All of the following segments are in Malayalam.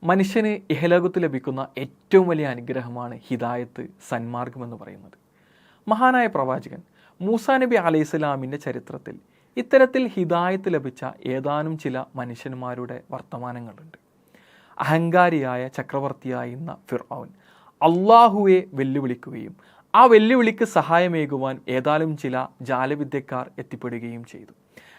മനുഷ്യന് ഇഹലോകത്ത് ലഭിക്കുന്ന ഏറ്റവും വലിയ അനുഗ്രഹമാണ് ഹിദായത്ത്, സന്മാർഗം എന്ന് പറയുന്നത്. മഹാനായ പ്രവാചകൻ മൂസാ നബി അലൈഹിസ്സലാമിൻ്റെ ചരിത്രത്തിൽ ഇത്തരത്തിൽ ഹിദായത്ത് ലഭിച്ച ഏതാനും ചില മനുഷ്യന്മാരുടെ വർത്തമാനങ്ങളുണ്ട്. അഹങ്കാരിയായ ചക്രവർത്തിയായിരുന്ന ഫിർഔൻ അള്ളാഹുവെ വെല്ലുവിളിക്കുകയും ആ വെല്ലുവിളിക്ക് സഹായമേകുവാൻ ഏതാനും ചില ജാലവിദ്യക്കാർ എത്തിപ്പെടുകയും ചെയ്തു.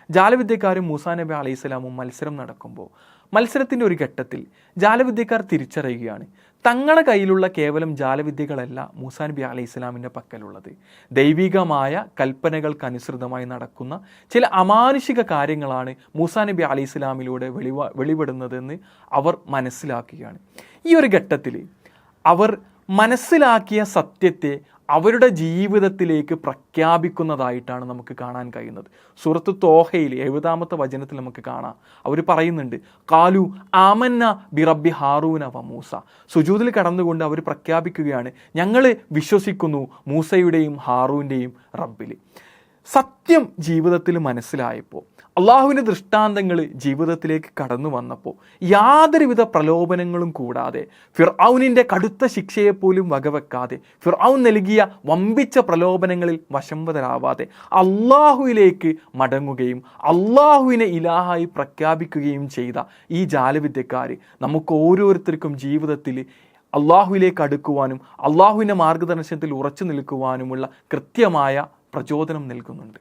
ജാലവിദ്യക്കാരും മൂസാ നബി അലൈഹിസ്സലാമും മത്സരം നടക്കുമ്പോൾ മത്സരത്തിൻ്റെ ഒരു ഘട്ടത്തിൽ ജാലവിദ്യക്കാർ തിരിച്ചറിയുകയാണ്, തങ്ങളുടെ കയ്യിലുള്ള കേവലം ജാലവിദ്യകളല്ല മൂസാ നബി അലൈഹിസ്സലാമിൻ്റെ പക്കലുള്ളത്. ദൈവികമായ കൽപ്പനകൾക്കനുസൃതമായി നടക്കുന്ന ചില അമാനുഷിക കാര്യങ്ങളാണ് മൂസാ നബി അലൈഹിസ്സലാമിലൂടെ വെളിപ്പെടുന്നതെന്ന് അവർ മനസ്സിലാക്കുകയാണ്. ഈ ഒരു ഘട്ടത്തിൽ അവർ മനസ്സിലാക്കിയ സത്യത്തെ അവരുടെ ജീവിതത്തിലേക്ക് പ്രഖ്യാപിക്കുന്നതായിട്ടാണ് നമുക്ക് കാണാൻ കഴിയുന്നത്. സൂറത്ത് തോഹയിൽ 70-ാമത്തെ വചനത്തിൽ നമുക്ക് കാണാം, അവർ പറയുന്നുണ്ട്, കാലു ആമന്ന ബിറബ്ബി ഹാറൂന വ മൂസ. സുജൂദിൽ കടന്നുകൊണ്ട് അവർ പ്രഖ്യാപിക്കുകയാണ്, ഞങ്ങൾ വിശ്വസിക്കുന്നു മൂസയുടെയും ഹാറൂൻ്റെയും റബ്ബിൽ. സത്യം ജീവിതത്തിൽ മനസ്സിലായപ്പോൾ, അള്ളാഹുവിൻ്റെ ദൃഷ്ടാന്തങ്ങൾ ജീവിതത്തിലേക്ക് കടന്നു വന്നപ്പോൾ യാതൊരുവിധ പ്രലോഭനങ്ങളും കൂടാതെ, ഫിർഔനിൻ്റെ കടുത്ത ശിക്ഷയെപ്പോലും വകവെക്കാതെ, ഫിർഔൻ നൽകിയ വമ്പിച്ച പ്രലോഭനങ്ങളിൽ വശംവദരാവാതെ അള്ളാഹുവിലേക്ക് മടങ്ങുകയും അള്ളാഹുവിനെ ഇലാഹായി പ്രഖ്യാപിക്കുകയും ചെയ്ത ഈ ജാലവിദ്യക്കാർ നമുക്ക് ഓരോരുത്തർക്കും ജീവിതത്തിൽ അള്ളാഹുവിലേക്ക് അടുക്കുവാനും അള്ളാഹുവിൻ്റെ മാർഗദർശനത്തിൽ ഉറച്ചു നിൽക്കുവാനുമുള്ള കൃത്യമായ പ്രചോദനം നൽകുന്നുണ്ട്.